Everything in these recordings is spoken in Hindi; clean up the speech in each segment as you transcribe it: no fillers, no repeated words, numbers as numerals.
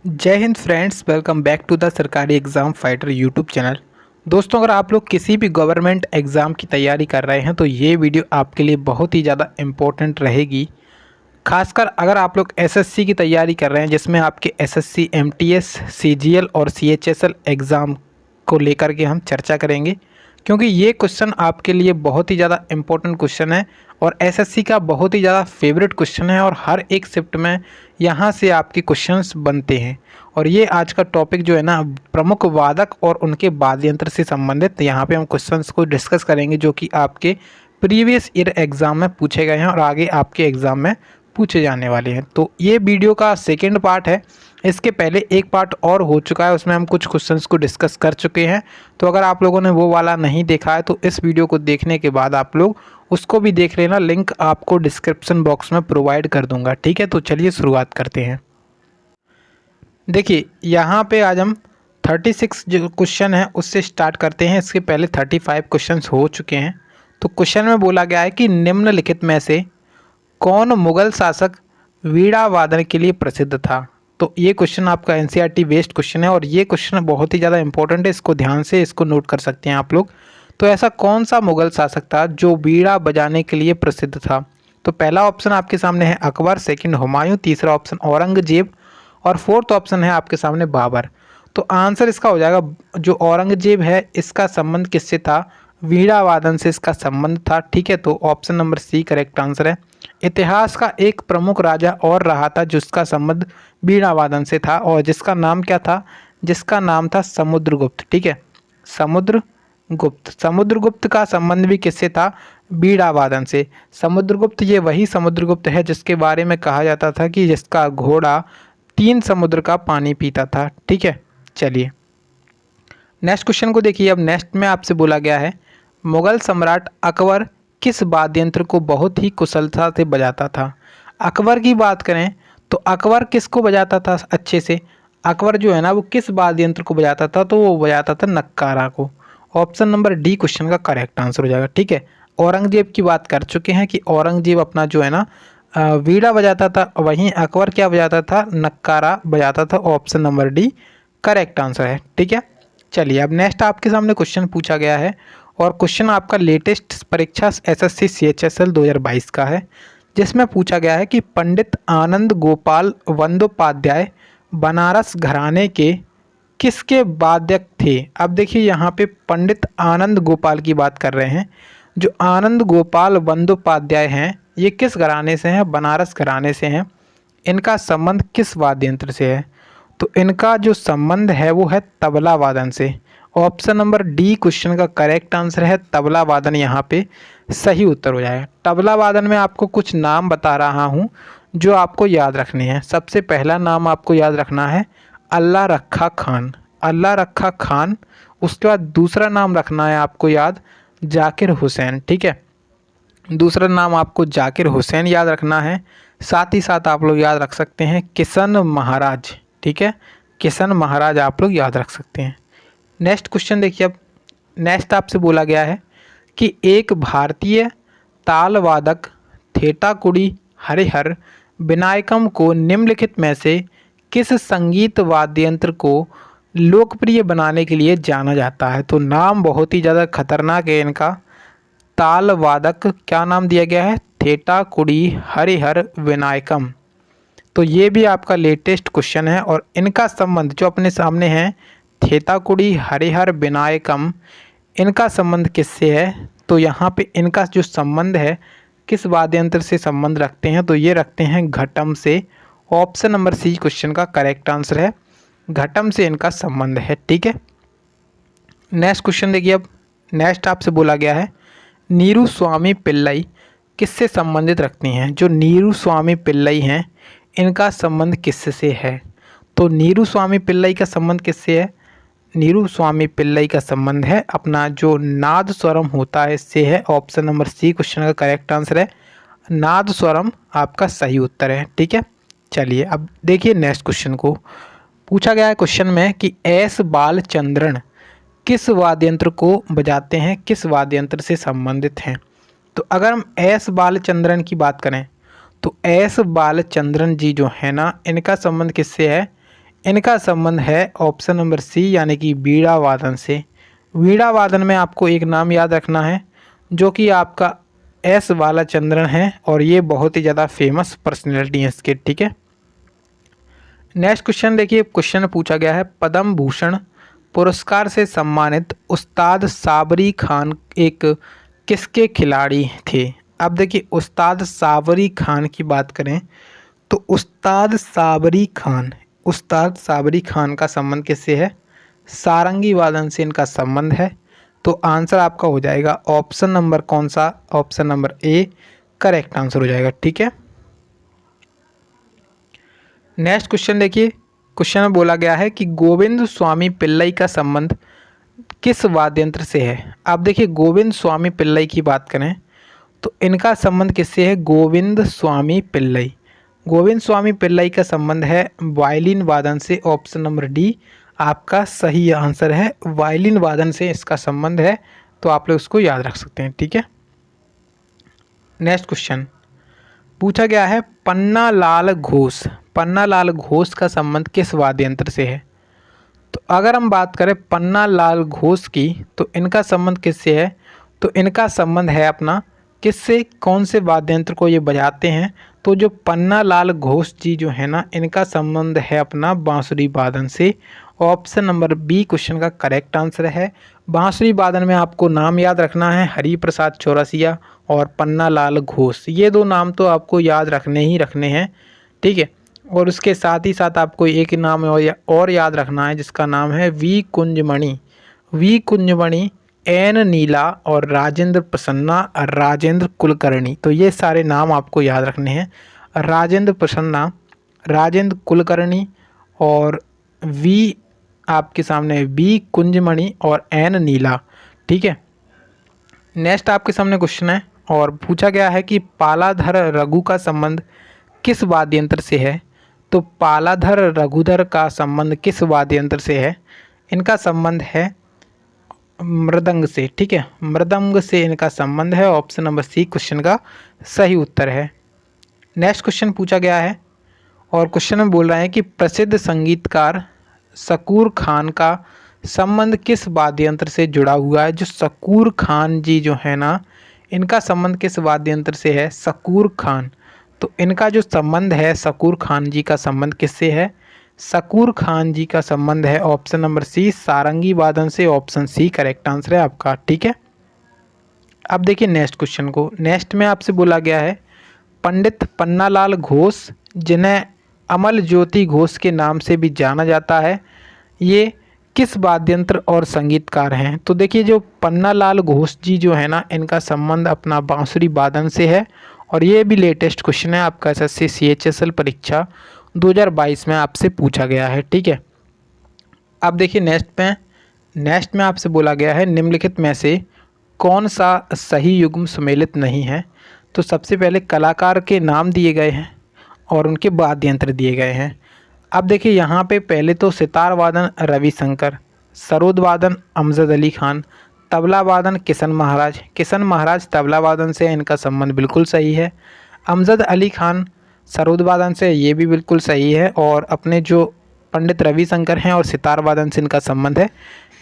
जय हिंद friends, welcome back to the सरकारी एग्ज़ाम फाइटर यूट्यूब चैनल। दोस्तों, अगर आप लोग किसी भी गवर्नमेंट एग्ज़ाम की तैयारी कर रहे हैं तो ये वीडियो आपके लिए बहुत ही ज़्यादा इम्पोर्टेंट रहेगी। खासकर अगर आप लोग एसएससी की तैयारी कर रहे हैं जिसमें आपके एसएससी, एमटीएस, सीजीएल और सीएचएसएल एग्ज़ाम को लेकर के हम चर्चा करेंगे, क्योंकि ये क्वेश्चन आपके लिए बहुत ही ज़्यादा इम्पोर्टेंट क्वेश्चन है और एसएससी का बहुत ही ज़्यादा फेवरेट क्वेश्चन है और हर एक शिफ्ट में यहाँ से आपके क्वेश्चंस बनते हैं। और ये आज का टॉपिक जो है ना, प्रमुख वादक और उनके वाद्य यंत्र से संबंधित यहाँ पे हम क्वेश्चंस को डिस्कस करेंगे जो कि आपके प्रीवियस ईयर एग्ज़ाम में पूछे गए हैं और आगे आपके एग्ज़ाम में पूछे जाने वाले हैं। तो ये वीडियो का सेकेंड पार्ट है। इसके पहले एक पार्ट और हो चुका है, उसमें हम कुछ क्वेश्चंस को डिस्कस कर चुके हैं। तो अगर आप लोगों ने वो वाला नहीं देखा है तो इस वीडियो को देखने के बाद आप लोग उसको भी देख लेना, लिंक आपको डिस्क्रिप्शन बॉक्स में प्रोवाइड कर दूंगा। ठीक है, तो चलिए शुरुआत करते हैं। देखिए यहाँ पे आज हम 36 जो क्वेश्चन है उससे स्टार्ट करते हैं। इसके पहले 35 क्वेश्चंस हो चुके हैं। तो क्वेश्चन में बोला गया है कि निम्नलिखित में से कौन मुगल शासक वीणा वादन के लिए प्रसिद्ध था। तो ये क्वेश्चन आपका एनसीईआरटी बेस्ड क्वेश्चन है और ये क्वेश्चन बहुत ही ज़्यादा इंपॉर्टेंट है, इसको ध्यान से इसको नोट कर सकते हैं आप लोग। तो ऐसा कौन सा मुगल शासक था जो वीणा बजाने के लिए प्रसिद्ध था। तो पहला ऑप्शन आपके सामने है अकबर, सेकंड हुमायूं, तीसरा ऑप्शन औरंगजेब और फोर्थ ऑप्शन है आपके सामने बाबर। तो आंसर इसका हो जाएगा जो औरंगजेब है, इसका संबंध किससे था, वीणा वादन से इसका संबंध था। ठीक है, तो option number C correct answer है। इतिहास का एक प्रमुख राजा और रहा था जिसका संबंध वीणा वादन से था और जिसका नाम क्या था, जिसका नाम था समुद्रगुप्त। ठीक है, समुद्रगुप्त का संबंध भी किससे था, वीणा वादन से। समुद्रगुप्त ये वही समुद्रगुप्त है जिसके बारे में कहा जाता था कि जिसका घोड़ा 3 समुद्र का पानी पीता था। ठीक है, चलिए नेक्स्ट क्वेश्चन को देखिए। अब नेक्स्ट में आपसे बोला गया है मुगल सम्राट अकबर किस वाद्य यंत्र को बहुत ही कुशलता से बजाता था। अकबर की बात करें तो अकबर किसको बजाता था अच्छे से, अकबर जो है ना वो किस वाद्य यंत्र को बजाता था, तो वो बजाता था नक्कारा को। ऑप्शन नंबर डी क्वेश्चन का करेक्ट आंसर हो जाएगा। ठीक है, औरंगजेब की बात कर चुके हैं कि औरंगजेब अपना जो है ना वीणा बजाता था, वहीं अकबर क्या बजाता था, नक्कारा बजाता था। Option number D correct answer है। ठीक है, चलिए अब नेक्स्ट आपके सामने क्वेश्चन पूछा गया है और क्वेश्चन आपका लेटेस्ट परीक्षा एसएससी सीएचएसएल 2022 का है, जिसमें पूछा गया है कि पंडित आनंद गोपाल बंदोपाध्याय बनारस घराने के किसके वादक थे। अब देखिए यहाँ पे पंडित आनंद गोपाल की बात कर रहे हैं। जो आनंद गोपाल बंदोपाध्याय हैं ये किस घराने से हैं, बनारस घराने से हैं। इनका संबंध किस वाद्य यंत्र से है, तो इनका जो संबंध है वो है तबला वादन से। ऑप्शन नंबर डी क्वेश्चन का करेक्ट आंसर है तबला वादन, यहाँ पे सही उत्तर हो जाएगा। तबला वादन में आपको कुछ नाम बता रहा हूँ जो आपको याद रखने हैं। सबसे पहला नाम आपको याद रखना है अल्लाह रखा खान, अल्लाह रखा खान। उसके बाद दूसरा नाम रखना है आपको याद जाकिर हुसैन। ठीक है, दूसरा नाम आपको जाकिर हुसैन याद रखना है। साथ ही साथ आप लोग याद रख सकते हैं किशन महाराज। ठीक है, किशन महाराज आप लोग याद रख सकते हैं। नेक्स्ट क्वेश्चन देखिए। अब नेक्स्ट आपसे बोला गया है कि एक भारतीय ताल वादक थेटाकुडी हरिहर विनायकम को निम्नलिखित में से किस संगीत वाद्य यंत्र को लोकप्रिय बनाने के लिए जाना जाता है। तो नाम बहुत ही ज़्यादा खतरनाक है इनका। ताल वादक क्या नाम दिया गया है, थेटाकुडी हरिहर विनायकम। तो ये भी आपका लेटेस्ट क्वेश्चन है और इनका संबंध जो अपने सामने है थेटाकुडी हरिहर विनायकम, इनका संबंध किससे है, तो यहाँ पे इनका जो संबंध है किस वाद्य यंत्र से संबंध रखते हैं, तो ये रखते हैं घटम से। ऑप्शन नंबर सी क्वेश्चन का करेक्ट आंसर है, घटम से इनका संबंध है। ठीक है, नेक्स्ट क्वेश्चन देखिए। अब नेक्स्ट आपसे बोला गया है नीरू स्वामी पिल्लई किससे संबंधित रखती हैं। जो नीरू स्वामी पिल्लई हैं इनका संबंध किससे है, तो नीरू स्वामी पिल्लई का संबंध किससे है, नीरू स्वामी पिल्लई का संबंध है अपना जो नाद स्वरम होता है इससे है। ऑप्शन नंबर सी क्वेश्चन का करेक्ट आंसर है, नाद स्वरम आपका सही उत्तर है। ठीक है, चलिए अब देखिए नेक्स्ट क्वेश्चन को। पूछा गया है क्वेश्चन में कि एस बालचंद्रन किस वाद्य यंत्र को बजाते हैं, किस वाद्य यंत्र से संबंधित हैं। तो अगर हम एस बालचंद्रन की बात करें तो एस बालचंद्रन जी जो है ना इनका संबंध किससे है, इनका संबंध है ऑप्शन नंबर सी यानी कि बीड़ा वादन से। वीणा वादन में आपको एक नाम याद रखना है जो कि आपका एस बालाचंद्रन है और ये बहुत ही ज़्यादा फेमस पर्सनैलिटी है इसके, ठीक है। नेक्स्ट क्वेश्चन देखिए, क्वेश्चन पूछा गया है पद्म भूषण पुरस्कार से सम्मानित उस्ताद साबरी खान एक किसके खिलाड़ी थे। अब देखिए उस्ताद साबरी खान की बात करें तो उस्ताद साबरी खान का संबंध किससे है, सारंगी वादन से इनका संबंध है। तो आंसर आपका हो जाएगा ऑप्शन नंबर कौन सा, option number A correct answer हो जाएगा, ठीक है। नेक्स्ट क्वेश्चन देखिए, क्वेश्चन में बोला गया है कि गोविंद स्वामी पिल्लई का संबंध किस वाद्य यंत्र से है। आप देखिए गोविंद स्वामी पिल्लई की बात करें तो इनका संबंध किससे है, गोविंद स्वामी पिल्लई। गोविंद स्वामी पिल्लई का संबंध है वायलिन वादन से। ऑप्शन नंबर डी आपका सही आंसर है, वायलिन वादन से इसका संबंध है। तो आप लोग उसको याद रख सकते हैं, ठीक है। नेक्स्ट क्वेश्चन पूछा गया है पन्ना लाल घोष का संबंध किस वाद्य यंत्र से है। तो अगर हम बात करें पन्ना लाल घोष की तो इनका संबंध किससे है, तो इनका संबंध है अपना किससे, कौन से वाद्य यंत्र को ये बजाते हैं। तो जो पन्ना लाल घोष जी जो है ना, इनका संबंध है अपना बांसुरी वादन से। ऑप्शन नंबर बी क्वेश्चन का करेक्ट आंसर है। बांसुरी वादन में आपको नाम याद रखना है हरि प्रसाद चौरसिया और पन्ना लाल घोष, ये दो नाम तो आपको याद रखने ही रखने हैं, ठीक है। और उसके साथ ही साथ आपको एक नाम और याद रखना है जिसका नाम है वी कुंजमणि, एन नीला और राजेंद्र प्रसन्ना, राजेंद्र कुलकर्णी। तो ये सारे नाम आपको याद रखने हैं, राजेंद्र प्रसन्ना, राजेंद्र कुलकर्णी और वी आपके सामने वी कुंजमणि और एन नीला, ठीक है। नेक्स्ट आपके सामने क्वेश्चन है और पूछा गया है कि पालाधर रघु का संबंध किस वाद्य यंत्र से है। तो पालाधर रघुधर का संबंध किस वाद्य यंत्र से है, इनका संबंध है मृदंग से, ठीक है। मृदंग से इनका संबंध है। ऑप्शन नंबर सी क्वेश्चन का सही उत्तर है। नेक्स्ट क्वेश्चन पूछा गया है और क्वेश्चन में बोल रहे हैं कि प्रसिद्ध संगीतकार शकूर खान का संबंध किस वाद्य यंत्र से जुड़ा हुआ है। जो शकूर खान जी जो है ना, इनका संबंध किस वाद्य यंत्र से है, शकूर खान। तो इनका जो संबंध है शकूर खान जी का संबंध किससे है, शकूर खान जी का संबंध है ऑप्शन नंबर सी सारंगी वादन से। ऑप्शन सी करेक्ट आंसर है आपका, ठीक है। अब देखिए नेक्स्ट क्वेश्चन को, नेक्स्ट में आपसे बोला गया है पंडित पन्नालाल घोष जिन्हें अमल ज्योति घोष के नाम से भी जाना जाता है, ये किस वाद्य यंत्र और संगीतकार हैं। तो देखिए जो पन्नालाल घोष जी जो है ना, इनका संबंध अपना बांसुरी वादन से है और ये भी लेटेस्ट क्वेश्चन है आपका एसएससी CHSL परीक्षा 2022 में आपसे पूछा गया है, ठीक है। अब देखिए नेक्स्ट में आपसे बोला गया है निम्नलिखित में से कौन सा सही युग्म सम्मिलित नहीं है। तो सबसे पहले कलाकार के नाम दिए गए हैं और उनके वाद्य यंत्र दिए गए हैं। अब देखिए यहाँ पे पहले तो सितार वादन रविशंकर, सरोद वादन अमजद अली खान, तबला वादन किशन महाराज तबला वादन से इनका संबंध बिल्कुल सही है। अमजद अली खान सरोद वादन से, ये भी बिल्कुल सही है। और अपने जो पंडित रविशंकर हैं और सितार वादन से इनका संबंध है,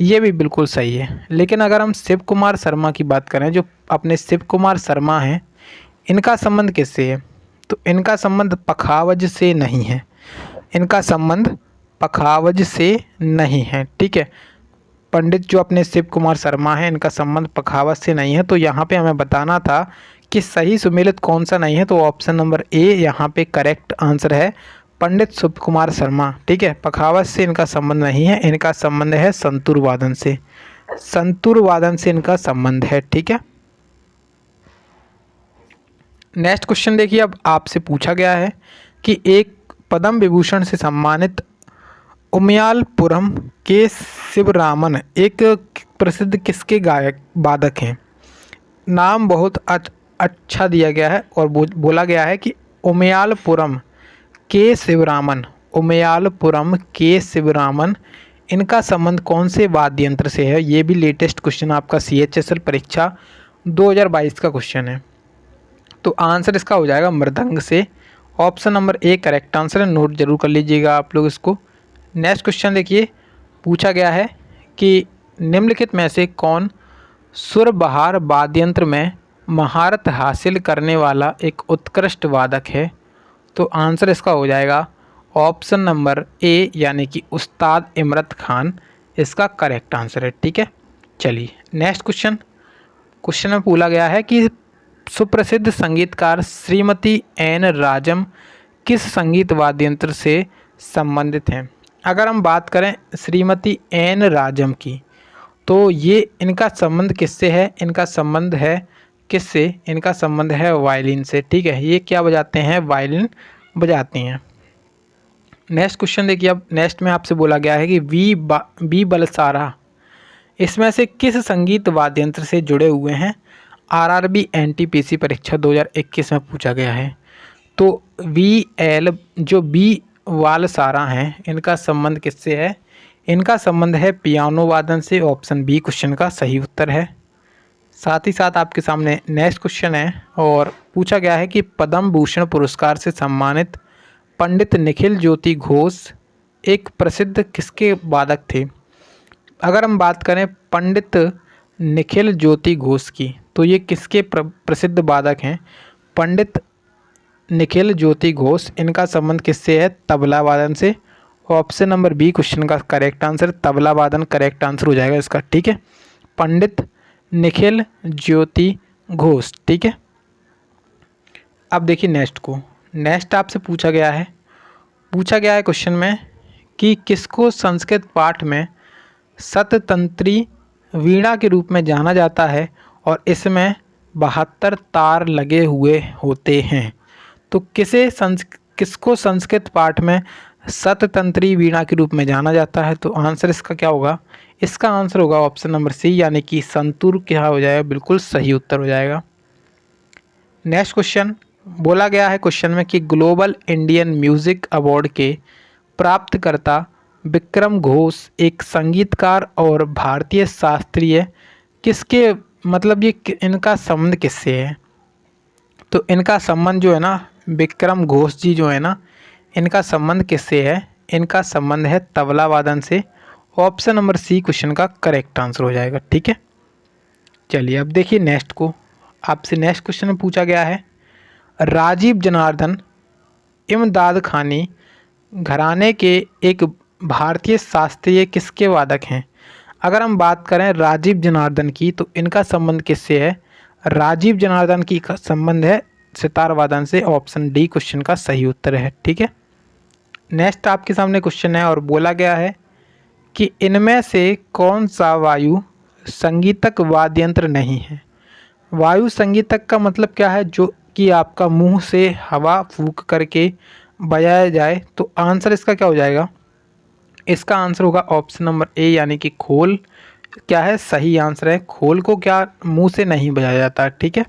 ये भी बिल्कुल सही है। लेकिन अगर हम शिव कुमार शर्मा की बात करें, जो अपने शिव कुमार शर्मा हैं, इनका संबंध किससे है। तो इनका संबंध पखावज से नहीं है, इनका संबंध पखावज से नहीं है, ठीक है। पंडित जो अपने शिव कुमार शर्मा हैं, इनका संबंध पखावज से नहीं है। तो यहाँ पे हमें बताना था कि सही सुमेलित कौन सा नहीं है। तो ऑप्शन नंबर ए यहाँ पे करेक्ट आंसर है, पंडित शिव कुमार शर्मा, ठीक है। पखावज से इनका संबंध नहीं है, इनका संबंध है संतूर वादन से, संतूर वादन से इनका संबंध है, ठीक है। नेक्स्ट क्वेश्चन देखिए, अब आपसे पूछा गया है कि एक पद्म विभूषण से सम्मानित उमयालपुरम के शिवरामन एक प्रसिद्ध किसके गायक वादक हैं। नाम बहुत अच्छा दिया गया है और बोला गया है कि उमयालपुरम के शिवरामन, इनका संबंध कौन से वाद्य यंत्र से है। ये भी लेटेस्ट क्वेश्चन आपका CHSL परीक्षा 2022 का क्वेश्चन है। तो आंसर इसका हो जाएगा मृदंग से। Option number A correct answer है, नोट जरूर कर लीजिएगा आप लोग इसको। नेक्स्ट क्वेश्चन देखिए, पूछा गया है कि निम्नलिखित में से कौन सुरबहार वाद्य यंत्र में महारत हासिल करने वाला एक उत्कृष्ट वादक है। तो आंसर इसका हो जाएगा ऑप्शन नंबर ए यानी कि उस्ताद इमरत खान इसका करेक्ट आंसर है। ठीक है, चलिए नेक्स्ट क्वेश्चन में पूछा गया है कि सुप्रसिद्ध संगीतकार श्रीमती एन राजम किस संगीत वाद्य यंत्र से संबंधित हैं। अगर हम बात करें श्रीमती एन राजम की, तो ये इनका संबंध किससे है, इनका संबंध है किससे, इनका संबंध है वायलिन से। ठीक है, ये क्या बजाते हैं, वायलिन बजाती हैं। नेक्स्ट क्वेश्चन देखिए, अब नेक्स्ट में आपसे बोला गया है कि बी बलसारा इसमें से किस संगीत वाद्य यंत्र से जुड़े हुए हैं। आरआरबी एनटीपीसी परीक्षा 2021 में पूछा गया है। तो जो बी वालसारा हैं इनका संबंध किससे है, इनका संबंध है पियानो वादन से। ऑप्शन बी क्वेश्चन का सही उत्तर है। साथ ही साथ आपके सामने नेक्स्ट क्वेश्चन है और पूछा गया है कि पद्म भूषण पुरस्कार से सम्मानित पंडित निखिल ज्योति घोष एक प्रसिद्ध किसके वादक थे। अगर हम बात करें पंडित निखिल ज्योति घोष की, तो ये किसके प्रसिद्ध वादक हैं। पंडित निखिल ज्योति घोष, इनका संबंध किससे है, तबला वादन से। ऑप्शन नंबर बी क्वेश्चन का करेक्ट आंसर, तबला वादन करेक्ट आंसर हो जाएगा इसका। ठीक है, पंडित निखिल ज्योति घोष। ठीक है, अब देखिए नेक्स्ट आपसे पूछा गया है क्वेश्चन में कि किसको संस्कृत पाठ में शततंत्री वीणा के रूप में जाना जाता है और इसमें 72 तार लगे हुए होते हैं। तो किसको संस्कृत पाठ में शततंत्री वीणा के रूप में जाना जाता है। तो आंसर इसका क्या होगा, इसका आंसर होगा ऑप्शन नंबर सी यानी कि संतूर क्या हो जाएगा, बिल्कुल सही उत्तर हो जाएगा। नेक्स्ट क्वेश्चन बोला गया है क्वेश्चन में कि ग्लोबल इंडियन म्यूजिक अवार्ड के प्राप्तकर्ता विक्रम घोष एक संगीतकार और भारतीय शास्त्रीय किसके, मतलब ये इनका संबंध किससे है। तो इनका संबंध जो है ना, विक्रम घोष जी जो है ना, इनका संबंध किससे है, इनका संबंध है तबला वादन से। ऑप्शन नंबर सी क्वेश्चन का करेक्ट आंसर हो जाएगा। ठीक है, चलिए अब देखिए आपसे नेक्स्ट क्वेश्चन में पूछा गया है राजीव जनार्दन इमदाद खानी घराने के एक भारतीय शास्त्रीय किसके वादक हैं। अगर हम बात करें राजीव जनार्दन की, तो इनका संबंध किससे है, राजीव जनार्दन की का संबंध है सितार वादन से। ऑप्शन डी क्वेश्चन का सही उत्तर है। ठीक है, नेक्स्ट आपके सामने क्वेश्चन है और बोला गया है कि इनमें से कौन सा वायु संगीतक वाद्य यंत्र नहीं है। वायु संगीतक का मतलब क्या है, जो कि आपका मुंह से हवा फूंक करके बजाया जाए। तो आंसर इसका क्या हो जाएगा, इसका आंसर होगा ऑप्शन नंबर ए यानी कि खोल क्या है, सही आंसर है। खोल को क्या मुंह से नहीं बजाया जाता। ठीक है,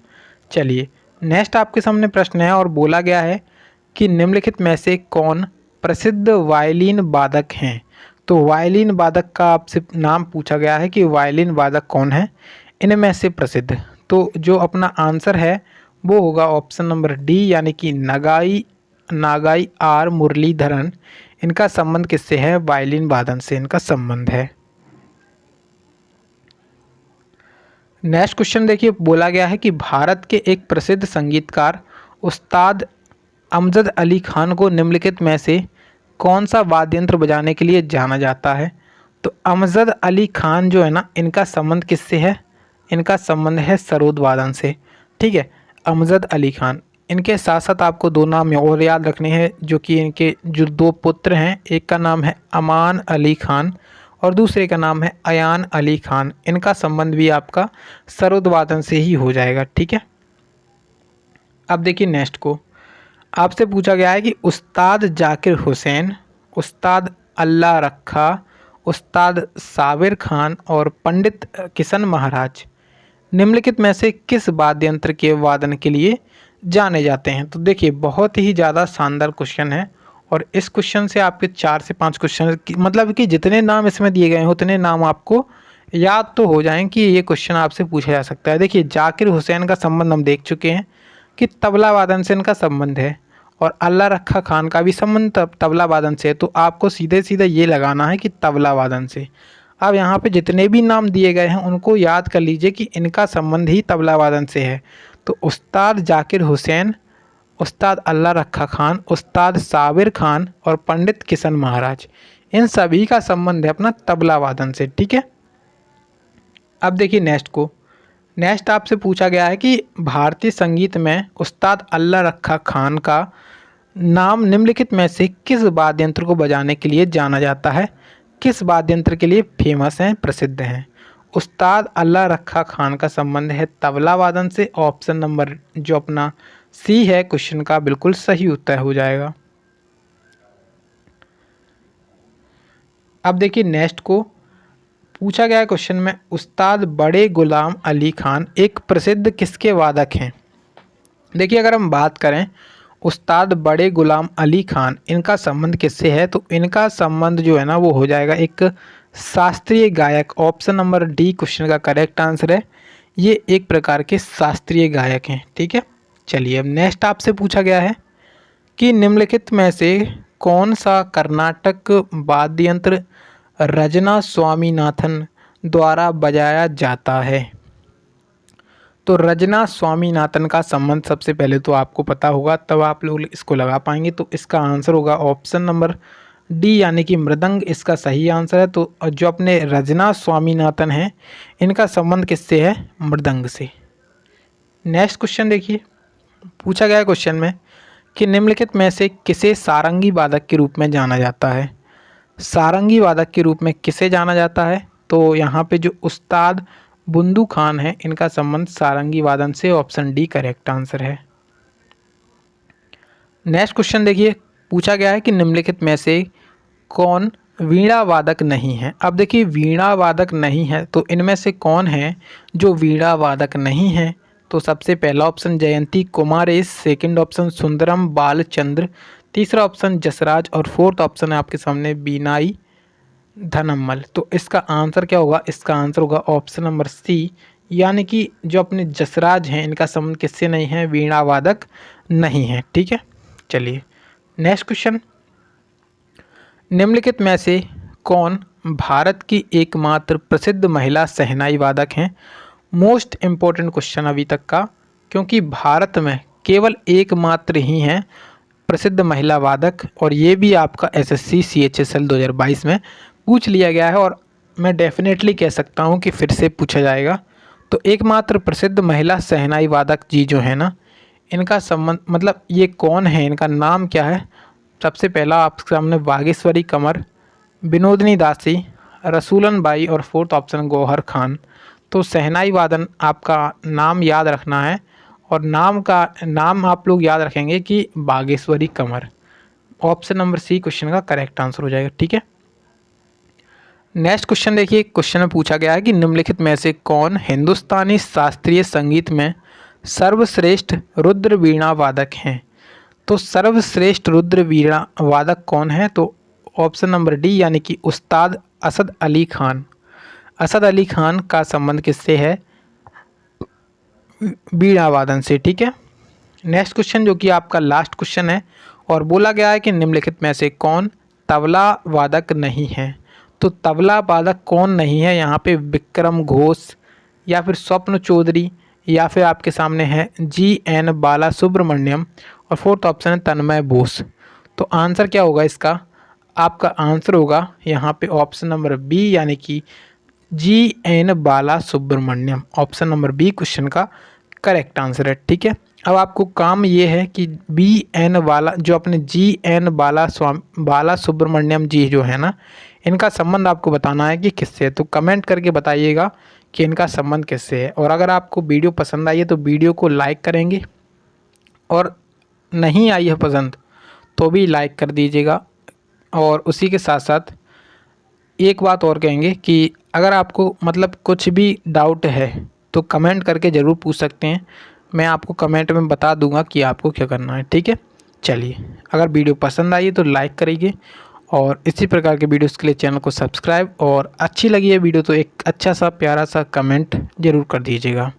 चलिए नेक्स्ट आपके सामने प्रश्न है और बोला गया है कि निम्नलिखित में से कौन प्रसिद्ध वायलिन वादक हैं। तो वायलिन वादक का आपसे नाम पूछा गया है कि वायलिन वादक कौन है इनमें से प्रसिद्ध। तो जो अपना आंसर है वो होगा ऑप्शन नंबर डी यानी कि नागाई आर मुरलीधरन। इनका संबंध किससे है, वायलिन वादन से इनका संबंध है। नेक्स्ट क्वेश्चन देखिए, बोला गया है कि भारत के एक प्रसिद्ध संगीतकार उस्ताद अमजद अली खान को निम्नलिखित में से कौन सा वाद्य यंत्र बजाने के लिए जाना जाता है। तो अमजद अली खान जो है ना, इनका संबंध किससे है, इनका संबंध है सरोद वादन से। ठीक है, अमजद अली खान। इनके साथ साथ आपको दो नाम और याद रखने हैं, जो कि इनके जो दो पुत्र हैं, एक का नाम है अमान अली खान और दूसरे का नाम है अयान अली खान। इनका संबंध भी आपका सरोद वादन से ही हो जाएगा। ठीक है, अब देखिए नेक्स्ट को आपसे पूछा गया है कि उस्ताद जाकिर हुसैन, उस्ताद अल्लाह रखा, उस्ताद साबिर खान और पंडित किशन महाराज निम्नलिखित में से किस वाद्य यंत्र के वादन के लिए जाने जाते हैं। तो देखिए बहुत ही ज़्यादा शानदार क्वेश्चन है और इस क्वेश्चन से आपके 4 से 5 क्वेश्चन मतलब कि जितने नाम इसमें दिए गए हैं उतने नाम आपको याद तो हो जाएं कि ये क्वेश्चन आपसे पूछा जा सकता है। देखिए जाकिर हुसैन का संबंध हम देख चुके हैं कि तबला वादन से इनका संबंध है और अल्लाह रखा खान का भी संबंध तबला वादन से है, तो आपको सीधे सीधे ये लगाना है कि तबला वादन से। अब यहाँ पे जितने भी नाम दिए गए हैं उनको याद कर लीजिए कि इनका संबंध ही तबला वादन से है। तो उस्ताद जाकिर हुसैन, उस्ताद अल्लाह रखा खान, उस्ताद साबिर खान और पंडित किशन महाराज, इन सभी का संबंध है अपना तबला वादन से। ठीक है, अब देखिए नेक्स्ट आपसे पूछा गया है कि भारतीय संगीत में उस्ताद अल्लाह रखा खान का नाम निम्नलिखित में से किस वाद्य यंत्र को बजाने के लिए जाना जाता है, किस वाद्य यंत्र के लिए फेमस हैं, प्रसिद्ध हैं। उस्ताद अल्लाह रखा खान का संबंध है तबला वादन से। ऑप्शन नंबर जो अपना सी है क्वेश्चन का बिल्कुल सही उत्तर हो जाएगा। अब देखिए नेक्स्ट को पूछा गया है क्वेश्चन में, उस्ताद बड़े गुलाम अली खान एक प्रसिद्ध किसके वादक हैं। देखिए अगर हम बात करें उस्ताद बड़े गुलाम अली खान, इनका संबंध किससे है, तो इनका संबंध जो है ना वो हो जाएगा एक शास्त्रीय गायक। ऑप्शन नंबर डी क्वेश्चन का करेक्ट आंसर है, ये एक प्रकार के शास्त्रीय गायक हैं। ठीक है, चलिए अब नेक्स्ट आपसे पूछा गया है कि निम्नलिखित में से कौन सा कर्नाटक वाद्य यंत्र रजना स्वामीनाथन द्वारा बजाया जाता है। तो रजना स्वामीनाथन का संबंध सबसे पहले तो आपको पता होगा, तब आप लोग इसको लगा पाएंगे। तो इसका आंसर होगा ऑप्शन नंबर डी यानी कि मृदंग, इसका सही आंसर है। तो जो अपने रजना स्वामीनाथन हैं इनका संबंध किससे है, मृदंग से। नेक्स्ट क्वेश्चन देखिए, पूछा गया है क्वेश्चन में कि निम्नलिखित में से किसे सारंगी वादक के रूप में जाना जाता है। सारंगी वादक के रूप में किसे जाना जाता है, तो यहाँ पे जो उस्ताद बुंदू खान है इनका संबंध सारंगी वादन से। ऑप्शन डी करेक्ट आंसर है। नेक्स्ट क्वेश्चन देखिए, पूछा गया है कि निम्नलिखित में से कौन वीणा वादक नहीं है। अब देखिए वीणा वादक नहीं है तो इनमें से कौन है जो वीणा वादक नहीं है, तो सबसे पहला ऑप्शन जयंती कुमारेश, सेकंड ऑप्शन सुंदरम बालचंद्र, तीसरा ऑप्शन जसराज और फोर्थ ऑप्शन है आपके सामने बीनाई धनम्मल। तो इसका आंसर क्या होगा, इसका आंसर होगा ऑप्शन नंबर सी, यानी कि जो अपने जसराज हैं इनका संबंध किससे नहीं है, वीणा वादक नहीं है। ठीक है, चलिए नेक्स्ट क्वेश्चन, निम्नलिखित में से कौन भारत की एकमात्र प्रसिद्ध महिला शहनाई वादक हैं। मोस्ट इम्पोर्टेंट क्वेश्चन अभी तक का, क्योंकि भारत में केवल एकमात्र ही हैं प्रसिद्ध महिला वादक, और ये भी आपका एसएससी CHSL 2022 में पूछ लिया गया है और मैं डेफिनेटली कह सकता हूँ कि फिर से पूछा जाएगा। तो एकमात्र प्रसिद्ध महिला शहनाई वादक जी जो है ना, इनका संबंध मतलब ये कौन है, इनका नाम क्या है। सबसे पहला आपके सामने बागेश्वरी कंवर, विनोदनी दासी, रसूलन बाई और फोर्थ ऑप्शन गौहर खान। तो शहनाई वादन आपका नाम याद रखना है और नाम आप लोग याद रखेंगे कि Bageshwari Kanwar. Option number C question का करेक्ट आंसर हो जाएगा। ठीक है, नेक्स्ट क्वेश्चन देखिए, क्वेश्चन में पूछा गया है कि निम्नलिखित में से कौन हिंदुस्तानी शास्त्रीय संगीत में सर्वश्रेष्ठ रुद्र वीणा वादक हैं। तो सर्वश्रेष्ठ रुद्र वीणा वादक कौन है, तो ऑप्शन नंबर डी यानी कि उस्ताद असद अली खान। असद अली खान का संबंध किससे है, वीणा वादन से। ठीक है, नेक्स्ट क्वेश्चन जो कि आपका लास्ट क्वेश्चन है और बोला गया है कि निम्नलिखित में से कौन तबला वादक नहीं है। तो तबला वादक कौन नहीं है, यहाँ पे विक्रम घोष या फिर स्वप्न चौधरी या फिर आपके सामने है GN बाला सुब्रमण्यम और फोर्थ ऑप्शन है तन्मय बोस। तो आंसर क्या होगा इसका, आपका आंसर होगा यहाँ पे ऑप्शन नंबर बी यानी कि GN Bala Subramanyam. Option number B question का करेक्ट आंसर है। ठीक है, अब आपको काम ये है कि BN वाला जो अपने GN बाला सुब्रमण्यम जी जो है ना, इनका संबंध आपको बताना है कि किससे है। तो कमेंट करके बताइएगा कि इनका संबंध किससे है। और अगर आपको वीडियो पसंद आई है तो वीडियो को लाइक करेंगे और नहीं आई है पसंद तो भी लाइक कर दीजिएगा। और उसी के साथ साथ एक बात और कहेंगे कि अगर आपको मतलब कुछ भी डाउट है तो कमेंट करके ज़रूर पूछ सकते हैं, मैं आपको कमेंट में बता दूंगा कि आपको क्या करना है। ठीक है, चलिए अगर वीडियो पसंद आई तो लाइक करिए और इसी प्रकार के वीडियोस के लिए चैनल को सब्सक्राइब, और अच्छी लगी है वीडियो तो एक अच्छा सा प्यारा सा कमेंट ज़रूर कर दीजिएगा।